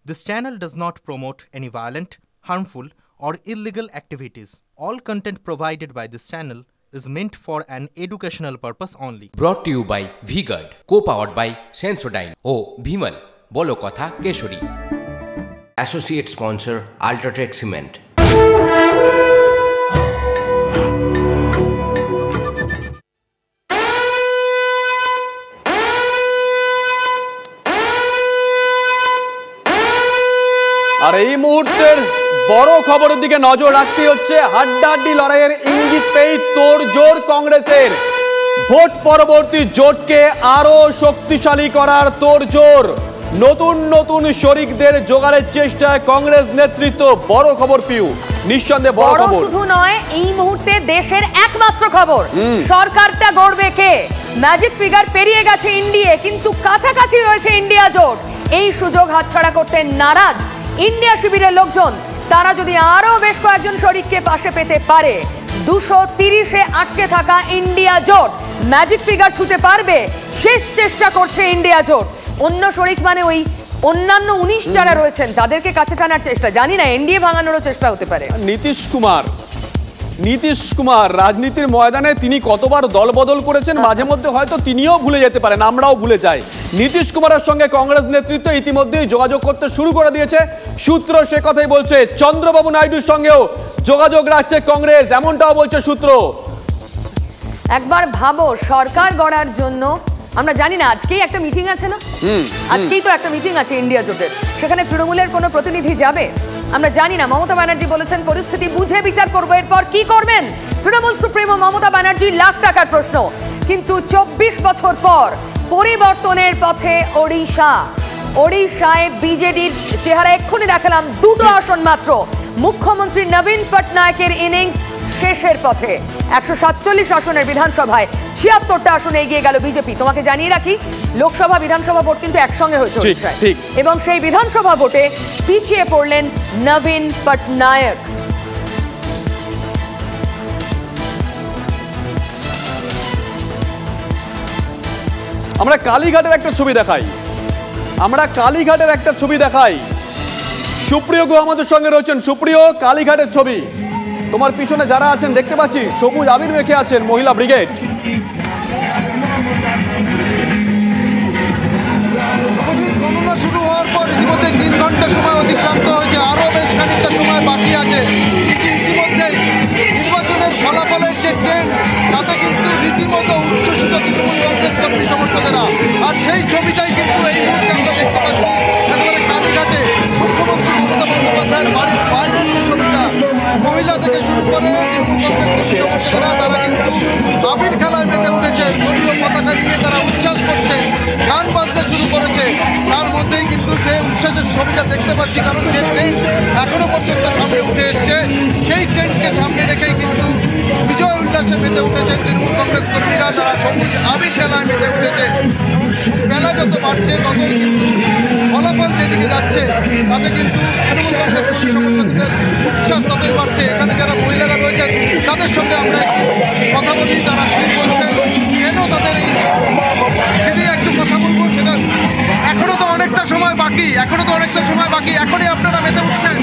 This channel does not promote any violent, harmful, or illegal activities. All content provided by this channel is meant for an educational purpose only. Brought to you by V-Guard, co-powered by Sensodyne O Bhimal, বলো কথা Keshari. Associate sponsor Ultratech Cement. আর এই মুহূর্তের বড় খবরের দিকে নজর রাখতে হচ্ছে। হাড্ডাহাড্ডি লড়াইয়ের ইঙ্গিত পেয়ে তোড়জোড় কংগ্রেসের। ভোট পরবর্তী জোটকে আরো শক্তিশালী করার তোড়জোড়। নতুন নতুন শরিকদের জোগাড়ের চেষ্টায় কংগ্রেস নেতৃত্ব। বড় খবর পিউ, নিঃসন্দেহে বড় খবর। শুধু নয়, এই মুহূর্তে দেশের একমাত্র খবর, সরকারটা গড়বে কে। ম্যাজিক ফিগার পেরিয়ে গেছে ইন্ডিয়া, কিন্তু কাছাকাছি রয়েছে ইন্ডিয়া জোট। এই সুযোগ হাতছাড়া করতে নারাজ ইন্ডিয়া শিবিরের লোকজন। তারা যদি আরো বেশ কয়েকজন শরিককে পাশে পেতে পারে, 230-এ আটকে থাকা ইন্ডিয়া জোট ম্যাজিক ফিগার ছুঁতে পারবে। শেষ চেষ্টা করছে ইন্ডিয়া জোট। অন্য শরিক মানে ওই অন্যান্য 19 যারা রয়েছেন তাদেরকে কাছে টানার চেষ্টা। জানি না এনডিএ ভাঙানোরও চেষ্টা হতে পারে। নীতিশ কুমার রাজনীতির ময়দানে তিনি কতবার দল বদল করেছেন, মাঝে মধ্যে হয়তো তিনিও ভুলে যেতে পারেন, আমরাও ভুলে যাই। নীতিশ কুমারের সঙ্গে কংগ্রেস নেতৃত্ব ইতিমধ্যেই যোগাযোগ করতে শুরু করে দিয়েছে। সূত্র সে কথাই বলছে। চন্দ্রবাবু নাইডুর সঙ্গেও যোগাযোগ রাখছে কংগ্রেস, এমনটাও বলছে সূত্র। একবার ভাবো, সরকার গড়ার জন্য আমরা জানি না আজকেই একটা মিটিং আছে না, আজকেই তো একটা মিটিং আছে ইন্ডিয়া জোটের, সেখানে তৃণমূলের কোনো প্রতিনিধি যাবে? আমরা জানি না। মমতা ব্যানার্জি বলেছেন পরিস্থিতি বুঝে বিচার করব। এরপর কি করবেন তৃণমূল সুপ্রিমো মমতা ব্যানার্জি? লাখ টাকার প্রশ্ন। কিন্তু 24 বছর পর পরিবর্তনের পথে ওড়িশায় বিজেডির চেহারা এক্ষুনি দেখালাম। 2টো আসন মাত্র। মুখ্যমন্ত্রী নবীন পটনায়কের ইনিংস শেষের পথে। 147 আসনের বিধানসভায় 76টা আসনে এগিয়ে গেল বিজেপি। তোমাকে জানিয়ে রাখি, লোকসভা বিধানসভা ভোট কিন্তু একসঙ্গে হয়েছে ওড়িশায়, এবং সেই বিধানসভা ভোটে পিছিয়ে পড়লেন নবীন পটনায়ক। আমরা কালীঘাটের একটা ছবি দেখাই। সুপ্রিয় গো আমাদের সঙ্গে রয়েছেন। সুপ্রিয়, কালীঘাটের ছবি। তোমার পিছনে যারা আছেন দেখতে পাচ্ছি সবুজ আবির মেখে আছেন মহিলা ব্রিগেড। গণনা শুরু হওয়ার পর ইতিমধ্যে 3 ঘন্টা সময় অতিক্রান্ত হয়েছে, আরও বেশ খানিকটা সময় বাকি আছে। কিন্তু ইতিমধ্যেই নির্বাচনের ফলাফলের যে ট্রেন্ড, তাতে কিন্তু রীতিমতো উচ্ছ্বসিত তৃণমূল কংগ্রেস কর্মী সমর্থকেরা। আর সেই ছবিটাই কিন্তু এই মুহূর্তে আমরা দেখতে পাচ্ছি একেবারে কালীঘাটে। মুখ্যমন্ত্রী মমতা বন্দ্যোপাধ্যায়ের বাড়ির বাইরের যে ছবিটা, মহিলা থেকে শুরু করে তৃণমূল কংগ্রেস কর্মী সমর্থকেরা তারা কিন্তু আবির খেলায় মেতে উঠেছেন। দলীয় পতাকা নিয়ে তারা উচ্ছ্বাস করছেন, গান বাজতে শুরু করেছে। তার মধ্যেই কিন্তু যে উচ্ছ্বাসের ছবিটা দেখতে পাচ্ছি, কারণ যে ট্রেন এখনো পর্যন্ত সামনে উঠে এসছে, সেই ট্রেনকে সামনে রেখেই কিন্তু বিজয় উল্লাসে মেতে উঠেছেন তৃণমূল কংগ্রেস কর্মীরা। তারা সবুজ আবির খেলায় মেতে উঠেছেন। এবং বেলা যত বাড়ছে ততই কিন্তু ফলাফল যেদিকে যাচ্ছে, তাতে কিন্তু তৃণমূল কংগ্রেস কর্মী সমর্থকদের উচ্ছ্বাস ততই বাড়ছে। এখানে যারা মহিলারা রয়েছেন তাদের সঙ্গে আমরা একটু কথা বলি, তারা কি বলছেন, কেন তাদের এই দিদি একটু কথা বলবো। সেটা এখনো তো অনেকটা সময় বাকি, এখনই আপনারা মেতে উঠছেন।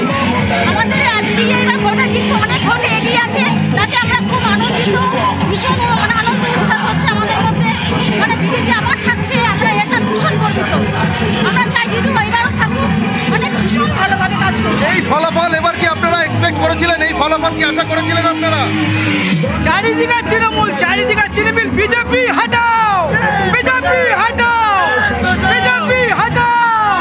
আমাদের আজকে এবার ভোটে জিতছে, অনেক ভোটে এগিয়ে আছে, তাতে আমরা খুব আনন্দিত। ভীষণ আনন্দ উচ্ছ্বাস হচ্ছে আমাদের মধ্যে। দিদি যে আবার থাকছে, আমরা এটা ভীষণ গর্বিত। আমরা চাই দিদি এবারও থাকুক, ভীষণ ভালোভাবে কাজ করবে। এই ফলাফল এবার কি আপনারা এক্সপেক্ট করেছিলেন? এই ফলাফল কি আশা করেছিলেন আপনারা? চারিদিকে তৃণমূল, বিজেপি হটাও, বিজেপি হটাও, বিজেপি হটাও।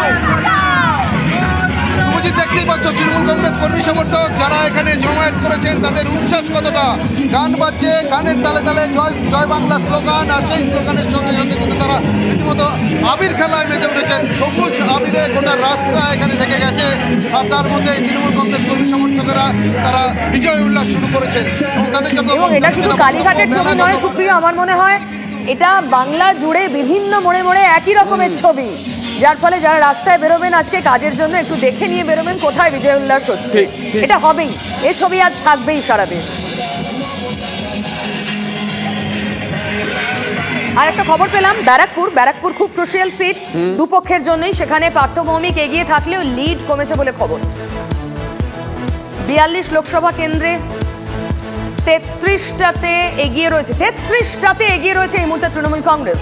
শুভজিৎ, দেখতেই পাচ্ছ তৃণমূল কংগ্রেস কর্মী সমর্থক যারা এখানে জমায়েত করেছেন, তাদের উচ্ছ্বাস কতটা। গান বাজছে, গানের তালে তালে জয় বাংলা স্লোগান, আর সেই স্লোগানের সঙ্গে সঙ্গে কিন্তু তারা রীতিমতো আবির খেলায় মেতে উঠেছেন। সবুজ আবিরে গোটা রাস্তা এখানে ঢেকে গেছে। আর তার মধ্যে তৃণমূল কংগ্রেস কর্মী সমর্থকেরা তারা বিজয় উল্লাস শুরু করেছেন। এবং তাদের এটা শুধু কালীঘাটের ছবি নয় সুপ্রিয়, আমার মনে হয় এটা বাংলা জুড়ে বিভিন্ন মোড়ে মোড়ে একই রকমের ছবি, যার ফলে যারা রাস্তায় বেরোবেন আজকে কাজের জন্য একটু দেখে নিয়ে বেরোবেন কোথায় বিজয় উল্লাস হচ্ছে। এটা হবেই, এই ছবি আজ থাকবেই সারাদিন। আর একটা খবর পেলাম ব্যারাকপুর খুব ক্রুশিয়াল সিট, দুপক্ষের জন্যই। সেখানে পার্থ ভৌমিক এগিয়ে থাকলেও লিড কমেছে বলে খবর। 42 লোকসভা কেন্দ্রে 33টাতে এগিয়ে রয়েছে, এই মুহূর্তে তৃণমূল কংগ্রেস।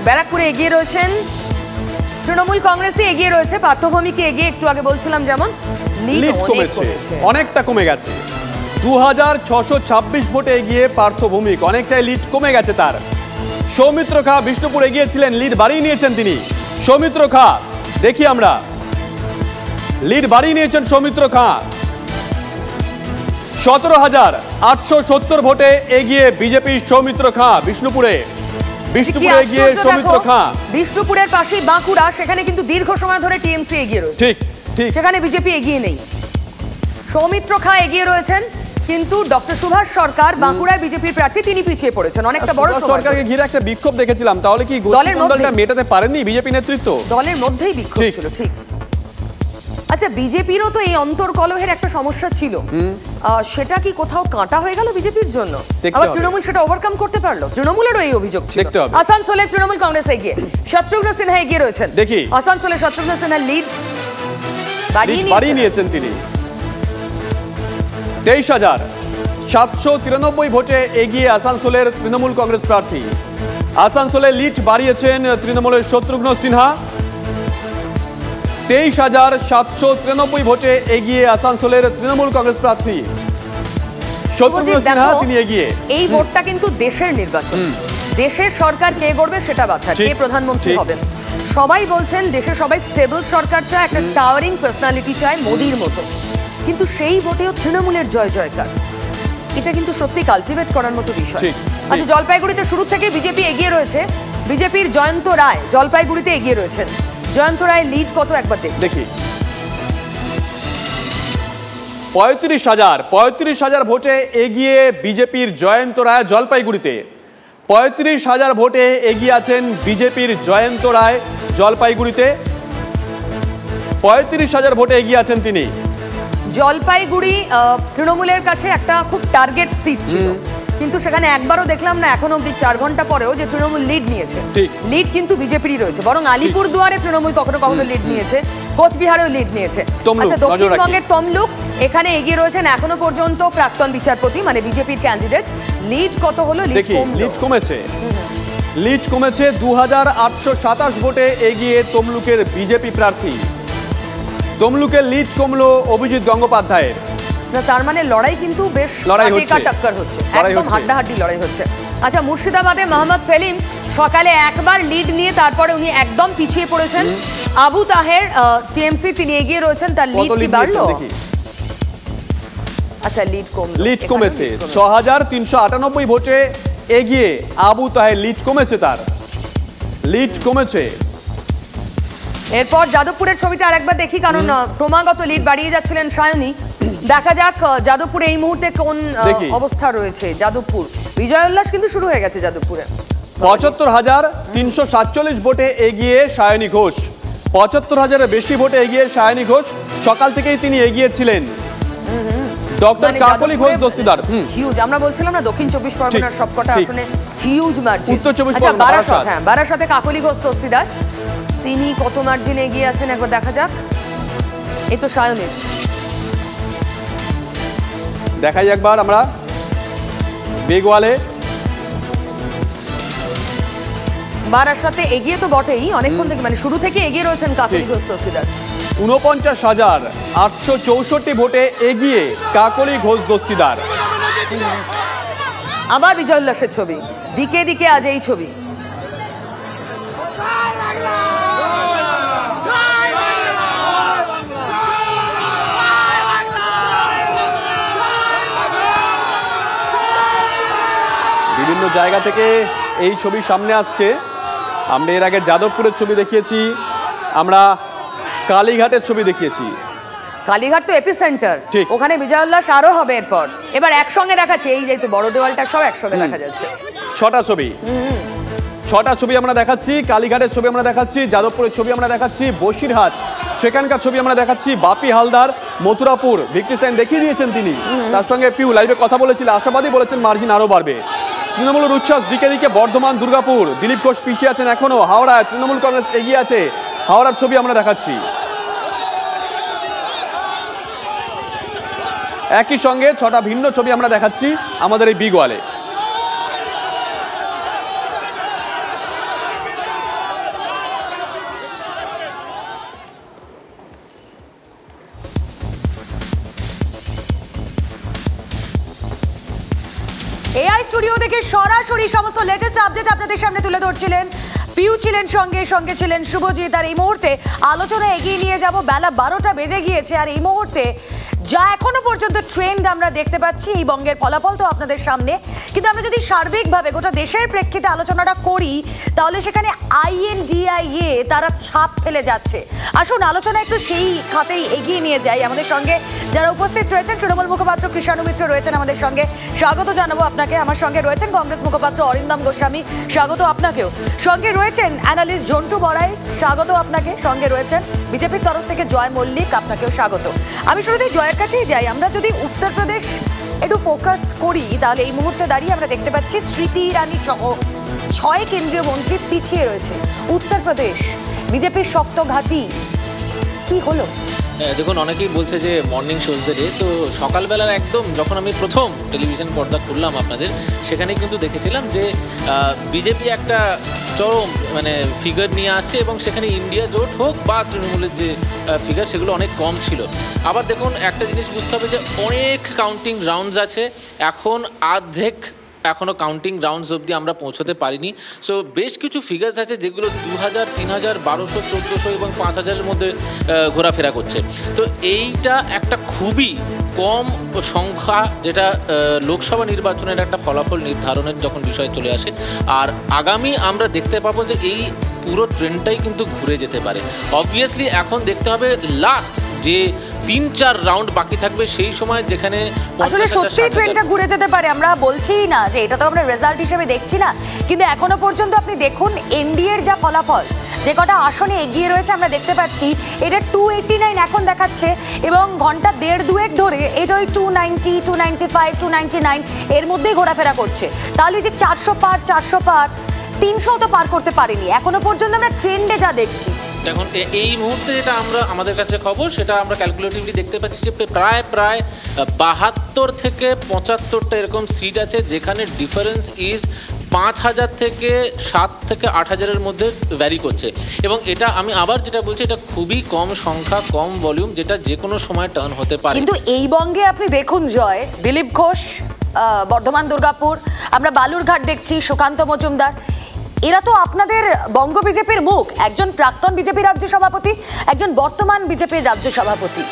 ব্যারাকপুরে এগিয়ে রয়েছেন তৃণমূল কংগ্রেসই এগিয়ে রয়েছে, পার্থ ভৌমিককে এগিয়ে। একটু আগে বলছিলাম যেমন লিড কমেছে, অনেকটা কমে গেছে। 2626 ভোটে এগিয়ে পার্থ ভৌমিক, অনেকটাই লিড কমে গেছে তার। সৌমিত্র খা বিষ্ণুপুর এগিয়েছিলেন, লিড বাড়িয়ে নিয়েছেন তিনি। সৌমিত্র খা দেখি আমরা, লিড বাড়িয়ে নিয়েছেন সৌমিত্র খা। 17,870 ভোটে এগিয়ে বিজেপি সৌমিত্র খা বিষ্ণুপুরে এগিয়ে সৌমিত্র খা। বিষ্ণুপুরের পাশেই বাঁকুড়া, সেখানে কিন্তু দীর্ঘ সময় ধরে টিএমসি এগিয়ে রয়েছে। ঠিক, সেখানে বিজেপি এগিয়ে নেই। সৌমিত্র খা এগিয়ে রয়েছেন, কিন্তু ডক্টর সুভাষ সরকার বাঁকুড়ায় বিজেপির প্রার্থী, তিনি পিছিয়ে পড়েছেন অনেকটা বড় সময়। সরকারকে ঘিরে একটা বিক্ষোভ দেখেছিলাম, তাহলে কি দলটা মেটাতে পারেনি বিজেপি নেতৃত্ব? দলের মধ্যেই বিক্ষোভ ছিল, ঠিক। আচ্ছা, বিজেপিরও তো এই অন্তর্কলহের একটা সমস্যা ছিল, সেটা কি কোথাও কাঁটা হয়ে গেল বিজেপির জন্য? আবার তৃণমূল সেটা ওভারকাম করতে পারলো? তৃণমূলেরও এই অভিযোগ ছিল। আসানসোলে তৃণমূল কংগ্রেস এগিয়ে, শত্রুঘ্ন সিনহা এগিয়ে রয়েছেন। দেখি আসানসোলে শত্রুঘ্ন সিনহা লিড বাড়িয়ে নিয়েছেন তিনি। 23,793 ভোটে এগিয়ে আসানসোলের তৃণমূল কংগ্রেস প্রার্থী। আসানসোলে লিড বাড়িয়েছেন তৃণমূলের শত্রুঘ্ন সিনহা। 23,793 ভোটে এগিয়ে আসানসোলের তৃণমূল কংগ্রেস প্রার্থী শত্রুঘ্ন সিনহা, তিনি এগিয়ে। এই ভোটটা কিন্তু দেশের নির্বাচন, দেশের সরকার কে গড়বে সেটা বাছার, কে প্রধানমন্ত্রী হবেন। সবাই বলছেন দেশে সবাই স্টেবল সরকার চায়, একটা টাওয়ারিং পার্সোনালিটি চায় মোদির মতো, কিন্তু সেই ভোটেও তৃণমূলের জয় জয়কার, এটা কিন্তু সত্যি কালটিভেট করার মতো বিষয়। আচ্ছা, জলপাইগুড়িতে শুরু থেকে বিজেপি এগিয়ে রয়েছে। বিজেপির জয়ন্ত রায় জলপাইগুড়িতে এগিয়ে রয়েছেন। জয়ন্ত রায় লিড কত একবার দেখি। 35,000 ভোটে এগিয়ে বিজেপির জয়ন্ত রায় জলপাইগুড়িতে। 35,000 ভোটে এগিয়ে আছেন বিজেপির জয়ন্ত রায় জলপাইগুড়িতে। 35,000 ভোটে এগিয়ে আছেন তিনি। জলপাইগুড়ি তৃণমূলের কাছে একটা খুব টার্গেট সিট ছিল, কিন্তু সেখানে একবারও দেখলাম না এখন অব্দি 4 ঘন্টা পরেও যে তৃণমূল লিড নিয়েছে। লিড কিন্তু বিজেপিরই রয়েছে, বরং আলিপুরদুয়ারে তৃণমূল কখনো কখনো লিড নিয়েছে, কোচবিহারেও লিড নিয়েছে। আচ্ছা, দক্ষিণবঙ্গের তমলুক, এখানে এগিয়ে রয়েছেন এখনো পর্যন্ত প্রাক্তন বিচারপতি, মানে বিজেপির ক্যান্ডিডেট। লিড কত হলো? লিড কমেছে 2,827 ভোটে এগিয়ে তমলুকের বিজেপি প্রার্থী। তমলুকের লিড কমলো অভিজিৎ গঙ্গোপাধ্যায়ের। তার মানে লড়াই কিন্তু বেশ টাক্কর হচ্ছে, একদম হাড্ডাহাড্ডি লড়াই হচ্ছে। আচ্ছা, মুর্শিদাবাদে মোহাম্মদ সেলিম সকালে একবার লিড নিয়ে তারপরে উনি একদম পিছিয়ে পড়েছেন। আবু তাহের টিএমসি, তিনি এগিয়ে রয়েছেন, তার লিড কি বাড়লো? আচ্ছা, লিড কমেছে 6,398 ভোটে এগিয়ে আবু তাহের, লিড কমেছে, তার লিড কমেছে। এরপর যাদবপুরের ছবিটা আরেকবার দেখি, কারণ ক্রমাগত লিড বাড়িয়ে যাচ্ছিলেন সায়নী। দেখা যাক যাদবপুরে এই মুহূর্তে কোন অবস্থা রয়েছে। যাদবপুর বিজয় উল্লাস কিন্তু শুরু হয়ে গেছে যাদবপুরে। 75,347 ভোটে এগিয়ে সায়নী ঘোষ। 75,000-এর বেশি ভোটে এগিয়ে সায়নী ঘোষ। সকাল থেকেই তিনি এগিয়েছিলেন। Doctor Kakoli Ghosh Dastidar, huge. আমরা বলছিলাম না দক্ষিণ 24 পরগনার সবকটা আসনে হিউজ মার্জিন। উত্তর 24 পরগনা বারাসাতে কাকলি ঘোষ দস্তিদার, তিনি কত মার্জিনে এগিয়ে আছেন একবার দেখা যাক। এই তো সায়নের, দেখাই একবার আমরা বেগওয়ালে। বারাসাতে এগিয়ে তো বটেই, অনেকক্ষণ থেকে, মানে শুরু থেকে এগিয়ে রয়েছেন কাকলি ঘোষ দস্তিদার। 49,864 ভোটে এগিয়ে কাকলি ঘোষ দস্তিদার। আবার বিজয় উল্লাসের ছবি, দিকে দিকে আজ এই ছবি। বিভিন্ন জায়গা থেকে এই ছবি সামনে আসছে। আমরা এর আগে যাদবপুরের ছবি দেখিয়েছি, আমরা কালীঘাটের ছবি দেখিয়েছি। কালীঘাট তো এপিসেন্টার, ওখানে বিজয় উল্লাস আরো হবে এরপর। এবার একসঙ্গে দেখাচ্ছে, এই যে বড় দেওয়ালটা সব একসঙ্গে দেখা যাচ্ছে। 6টা ছবি আমরা দেখাচ্ছি। কালীঘাটের ছবি আমরা দেখাচ্ছি, যাদবপুরের ছবি আমরা দেখাচ্ছি, বসিরহাট সেখানকার ছবি আমরা দেখাচ্ছি, বাপি হালদার মথুরাপুর ভিক্টরি সাইন দেখিয়ে দিয়েছেন তিনি। তার সঙ্গে পিউ লাইভে কথা বলেছিল, আশাবাদী বলেছেন মার্জিন আরো বাড়বে। তৃণমূলের উচ্ছ্বাস দিকে দিকে বর্ধমান, দুর্গাপুর। দিলীপ ঘোষ পিছিয়ে আছেন এখনো। হাওড়ায় তৃণমূল কংগ্রেস এগিয়ে আছে। হাওড়ার ছবি আমরা দেখাচ্ছি। একই সঙ্গে 6টা ভিন্ন ছবি আমরা দেখাচ্ছি আমাদের এই বিগ ওয়ালে। এআই স্টুডিও থেকে সরাসরি সমস্ত লেটেস্ট আপডেট আপনাদের সামনে তুলে ধরছিলেন পিউ, ছিলেন সঙ্গে ছিলেন শুভজিৎ। আর এই মুহূর্তে আলোচনা এগিয়ে নিয়ে যাব। বেলা 12টা বেজে গিয়েছে। আর এই মুহূর্তে যা এখনো পর্যন্ত ট্রেন্ড আমরা দেখতে পাচ্ছি, এই বঙ্গের ফলাফল তো আপনাদের সামনে, কিন্তু আমরা যদি সার্বিকভাবে গোটা দেশের প্রেক্ষিতে আলোচনাটা করি তাহলে সেখানে INDIA তারা ছাপ ফেলে যাচ্ছে। আসুন আলোচনা একটু সেই খাতেই এগিয়ে নিয়ে যাই। আমাদের সঙ্গে যারা উপস্থিত রয়েছেন, তৃণমূল মুখপাত্র কৃষাণু মিত্র রয়েছেন আমাদের সঙ্গে, স্বাগত জানাবো আপনাকে। আমার সঙ্গে রয়েছেন কংগ্রেস মুখপাত্র অরিন্দম গোস্বামী, স্বাগত আপনাকেও। সঙ্গে রয়েছেন অ্যানালিস্ট জন্টু বড়াই, স্বাগত আপনাকে। সঙ্গে রয়েছেন বিজেপির তরফ থেকে জয় মল্লিক, আপনাকেও স্বাগত। আমি শুরুতেই জয়ের কাছেই যাই। আমরা যদি উত্তরপ্রদেশ একটু ফোকাস করি তাহলে এই মুহূর্তে দাঁড়িয়ে আমরা দেখতে পাচ্ছি স্মৃতি ইরানি সহ 6 কেন্দ্রীয় মন্ত্রী পিছিয়ে রয়েছে। উত্তরপ্রদেশ বিজেপির শক্ত ঘাঁটি, কি হলো? দেখুন, অনেকেই বলছে যে মর্নিং শোজদের ডে। তো সকালবেলার একদম যখন আমি প্রথম টেলিভিশন পর্দা খুললাম আপনাদের, সেখানে কিন্তু দেখেছিলাম যে বিজেপি একটা চরম ফিগার নিয়ে আসছে এবং সেখানে ইন্ডিয়া জোট হোক বা তৃণমূলের যে ফিগার সেগুলো অনেক কম ছিল। আবার দেখুন, একটা জিনিস বুঝতে হবে যে অনেক কাউন্টিং রাউন্ডস আছে, এখন অর্ধেক এখনও কাউন্টিং রাউন্ডস অবধি আমরা পৌঁছতে পারিনি। সো বেশ কিছু ফিগার্স আছে যেগুলো 2000, 3000, 1200, 1400 এবং 5000-এর মধ্যে ঘোরাফেরা করছে। তো এইটা একটা খুবই কম সংখ্যা, যেটা লোকসভা নির্বাচনের একটা ফলাফল নির্ধারণের যখন বিষয় চলে আসে। আর আগামী আমরা দেখতে পাবো যে এই পুরো ট্রেন্ডটাই কিন্তু ঘুরে যেতে পারে। অবভিয়াসলি এখন দেখতে হবে লাস্ট যে 3-4 রাউন্ড বাকি থাকবে, সেই সময় যেখানে আসলে সত্যি ট্রেন্ডটা ঘুরে যেতে পারে। আমরা বলছি না যে এটা তো আমরা রেজাল্ট হিসেবে দেখছি না, কিন্তু এখনো পর্যন্ত আপনি দেখুন এনডিএর যা ফলাফল, যে কটা আসনে এগিয়ে রয়েছে আমরা দেখতে পাচ্ছি এটা 289 এখন দেখাচ্ছে এবং ঘন্টা 1.5-2 ধরে এটা ওই 290, 295, 299 এর মধ্যেই ঘোরাফেরা করছে। তাহলে যে 400 পার 300 তো পার করতে পারেনি এখনো পর্যন্ত আমরা ট্রেন্ডে যা দেখছি। এখন এই মুহূর্তে যেটা আমরা আমাদের কাছে খবর, সেটা আমরা ক্যালকুলেটিভলি দেখতে পাচ্ছি যে প্রায় 72 থেকে 75টা এরকম সিট আছে যেখানে ডিফারেন্স ইজ 5000 থেকে 7 থেকে 8000-এর মধ্যে ভ্যারি করছে। এবং এটা আমি আবার যেটা বলছি, এটা খুবই কম সংখ্যা, কম ভলিউম, যেটা যে কোনো সময় টার্ন হতে পারে। কিন্তু এই বঙ্গে আপনি দেখুন জয়, দিলীপ ঘোষ বর্ধমান, দুর্গাপুর, আমরা বালুরঘাট দেখছি সুকান্ত মজুমদার, এরা তো আপনাদের বঙ্গ বিজেপির মুখ। একজন প্রাক্তন বিজেপি রাজ্য সভাপতি, একজন বর্তমান বিজেপির রাজ্য সভাপতি,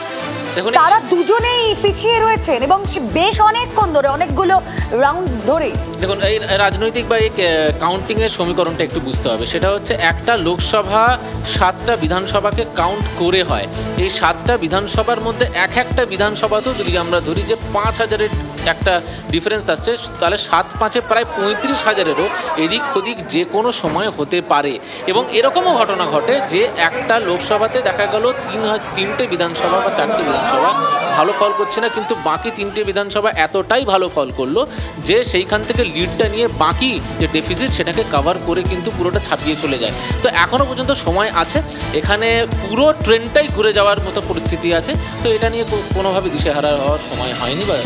তারা দুজনেই পিছিয়ে রয়েছেন এবং বেশ অনেকক্ষণ ধরে, অনেকগুলো রাউন্ড ধরে। দেখুন, এই রাজনৈতিক বা এই কাউন্টিংয়ের সমীকরণটা একটু বুঝতে হবে। সেটা হচ্ছে একটা লোকসভা 7টা বিধানসভাকে কাউন্ট করে হয়। এই 7টা বিধানসভার মধ্যে একটা বিধানসভাতেও যদি আমরা ধরি যে 5000-এর একটা ডিফারেন্স আসছে, তাহলে 7-5-এ প্রায় 35,000-এরও এদিক ওদিক যে কোনো সময় হতে পারে। এবং এরকমও ঘটনা ঘটে যে একটা লোকসভাতে দেখা গেল 3টে বিধানসভা বা 4টে বিধানসভা ভালো ফল করছে না, কিন্তু বাকি 3টে বিধানসভা এতটাই ভালো ফল করলো যে সেইখান থেকে লিডটা নিয়ে বাকি যে ডেফিসিট সেটাকে কভার করে কিন্তু পুরোটা ছাপিয়ে চলে যায়। তো এখনও পর্যন্ত সময় আছে, এখানে পুরো ট্রেনটাই ঘুরে যাওয়ার মতো পরিস্থিতি আছে। তো এটা নিয়ে কোনোভাবে দিশেহারা হওয়ার সময় হয়নি। বা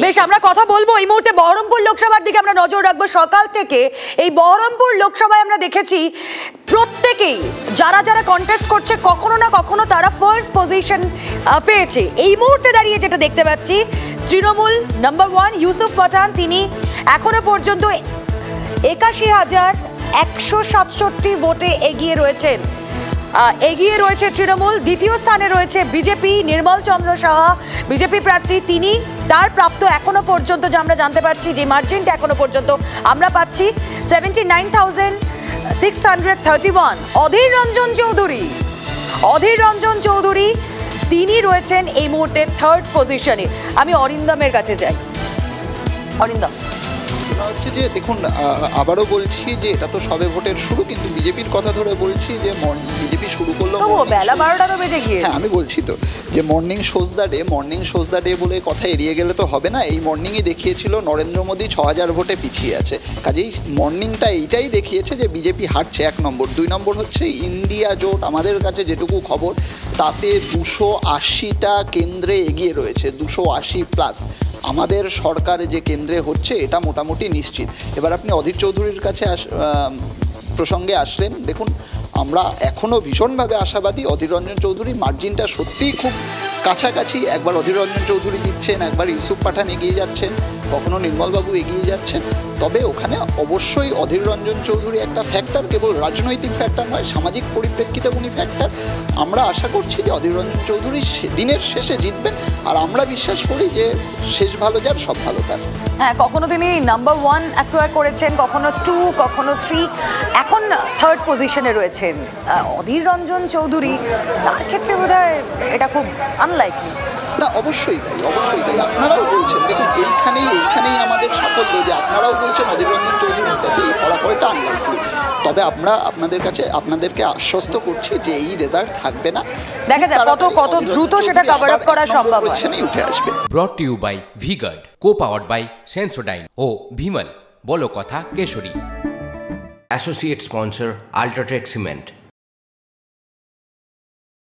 বেশ, আমরা কথা বলবো এই মুহূর্তে বহরমপুর লোকসভার দিকে আমরা নজর রাখবো। সকাল থেকে এই বহরমপুর লোকসভায় আমরা দেখেছি প্রত্যেকেই যারা যারা কন্টেস্ট করছে কখনো না কখনো তারা ফার্স্ট পজিশন পেয়েছে। এই মুহূর্তে দাঁড়িয়ে যেটা দেখতে পাচ্ছি, তৃণমূল নাম্বার 1 ইউসুফ পাঠান, তিনি এখনো পর্যন্ত 81,167 ভোটে এগিয়ে রয়েছেন। তৃণমূল। দ্বিতীয় স্থানে রয়েছে বিজেপি, নির্মল চন্দ্র সাহা বিজেপি প্রার্থী, তিনি তার প্রাপ্ত এখনো পর্যন্ত যা আমরা জানতে পারছি যে মার্জিনটা এখনো পর্যন্ত আমরা পাচ্ছি 79,631। অধীর রঞ্জন চৌধুরী তিনি রয়েছেন এই মুহূর্তে 3rd পজিশনে। আমি অরিন্দমের কাছে যাই। অরিন্দম, ধারণা হচ্ছে যে দেখুন আবারও বলছি যে এটা তো সবে ভোটের শুরু, কিন্তু বিজেপির কথা ধরে বলছি যে বিজেপি শুরু করলো বেলা 12টারও বেজে গিয়েছে। হ্যাঁ আমি বলছি তো যে মর্নিং শোজ দ্য ডে বলে কথা এড়িয়ে গেলে তো হবে না। এই মর্নিংই দেখিয়েছিল নরেন্দ্র মোদী 6000 ভোটে পিছিয়ে আছে, কাজেই মর্নিংটা এইটাই দেখিয়েছে যে বিজেপি হারছে 1 নম্বর। 2 নম্বর হচ্ছে ইন্ডিয়া জোট আমাদের কাছে যেটুকু খবর তাতে 280টা কেন্দ্রে এগিয়ে রয়েছে, 280+। আমাদের সরকার যে কেন্দ্রে হচ্ছে এটা মোটামুটি নিশ্চিত। এবার আপনি অধীর চৌধুরীর কাছে প্রসঙ্গে আসলেন, দেখুন আমরা এখনও ভীষণভাবে আশাবাদী। অধীর রঞ্জন চৌধুরী মার্জিনটা সত্যিই খুব কাছাকাছি, একবার অধীর রঞ্জন চৌধুরী জিতছেন, একবার ইউসুফ পাঠান এগিয়ে যাচ্ছেন, কখনো নির্মলবাবু এগিয়ে যাচ্ছেন। তবে ওখানে অবশ্যই অধীর রঞ্জন চৌধুরী একটা ফ্যাক্টর, কেবল রাজনৈতিক ফ্যাক্টর নয়, সামাজিক পরিপ্রেক্ষিতে উনি ফ্যাক্টর। আমরা আশা করছি যে অধীর রঞ্জন চৌধুরী দিনের শেষে জিতবেন, আর আমরা বিশ্বাস করি যে শেষ ভালো যার সব ভালো তার। হ্যাঁ, কখনো তিনি নাম্বার 1 অ্যাকোয়ার করেছেন, কখনো 2, কখনো 3, এখন 3rd পজিশনে রয়েছেন অধীর রঞ্জন চৌধুরী। তার ক্ষেত্রে বোধহয় এটা খুব আনলাইকলি। না অবশ্যই তাই, অবশ্যই তাই। আপনারাও বলছেন, দেখুন এইখানেই আমাদের সাফল্য যে আপনারাও বলছেন অধীর রঞ্জন চৌধুরীর কাছে এই ফলাফলটা আনলাইকলি। তবে আমরা আপনাদেরকে আশ্বস্ত করছি যে এই রেজাল্ট থাকবে না, দেখা যাক কত দ্রুত সেটা কভার আপ করা সম্ভব হয়। উঠে আসবে। Brought to you by VGuard, co powered by Sensodyne ও ভিমল বলো কথা কেশরী। Associate sponsor UltraTech cement.